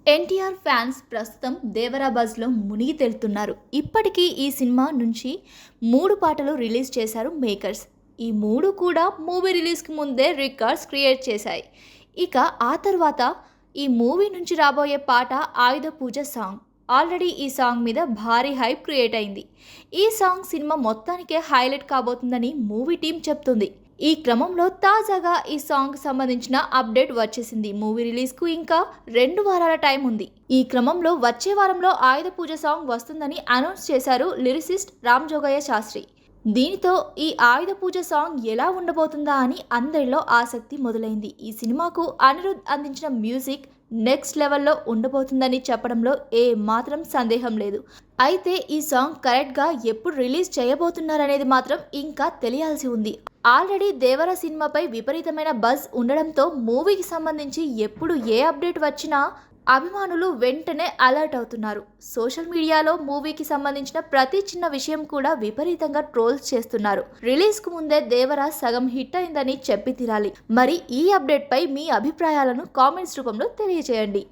NTR fans ప్రస్తుతం దేవరా బజ్లో మునిగి తేలుతున్నారు. ఇప్పటికీ ఈ సినిమా నుంచి 3 పాటలు రిలీజ్ చేశారు మేకర్స్. ఈ 3 కూడా మూవీ రిలీజ్కి ముందే రికార్డ్స్ క్రియేట్ చేశాయి. ఇక ఆ తర్వాత ఈ మూవీ నుంచి రాబోయే పాట ఆయుధ పూజ సాంగ్. ఆల్రెడీ ఈ సాంగ్ మీద భారీ హైప్ క్రియేట్ అయింది. ఈ సాంగ్ సినిమా మొత్తానికే హైలైట్ కాబోతుందని మూవీ టీం చెప్తుంది. ఈ క్రమంలో తాజాగా ఈ సాంగ్ సంబంధించిన అప్డేట్ వచ్చేసింది. మూవీ రిలీజ్కు ఇంకా 2 వారాల టైం ఉంది. ఈ క్రమంలో వచ్చే వారంలో ఆయుధ పూజ సాంగ్ వస్తుందని అనౌన్స్ చేశారు లిరిసిస్ట్ రామ్ జోగయ్య శాస్త్రి. దీనితో ఈ ఆయుధ పూజ సాంగ్ ఎలా ఉండబోతుందా అని అందరిలో ఆసక్తి మొదలైంది. ఈ సినిమాకు అనిరుద్ అందించిన మ్యూజిక్ నెక్స్ట్ లెవెల్లో ఉండబోతుందని చెప్పడంలో ఏ మాత్రం సందేహం లేదు. అయితే ఈ సాంగ్ కరెక్ట్గా ఎప్పుడు రిలీజ్ చేయబోతున్నారనేది మాత్రం ఇంకా తెలియాల్సి ఉంది. ఆల్రెడీ దేవర సినిమాపై విపరీతమైన బజ్ ఉండడంతో మూవీకి సంబంధించి ఎప్పుడు ఏ అప్డేట్ వచ్చినా అభిమానులు వెంటనే అలర్ట్ అవుతున్నారు. సోషల్ మీడియాలో మూవీకి సంబంధించిన ప్రతి చిన్న విషయం కూడా విపరీతంగా ట్రోల్స్ చేస్తున్నారు. రిలీజ్కు ముందే దేవర సగం హిట్ అయిందని చెప్పి తీరాలి. మరి ఈ అప్డేట్పై మీ అభిప్రాయాలను కామెంట్స్ రూపంలో తెలియజేయండి.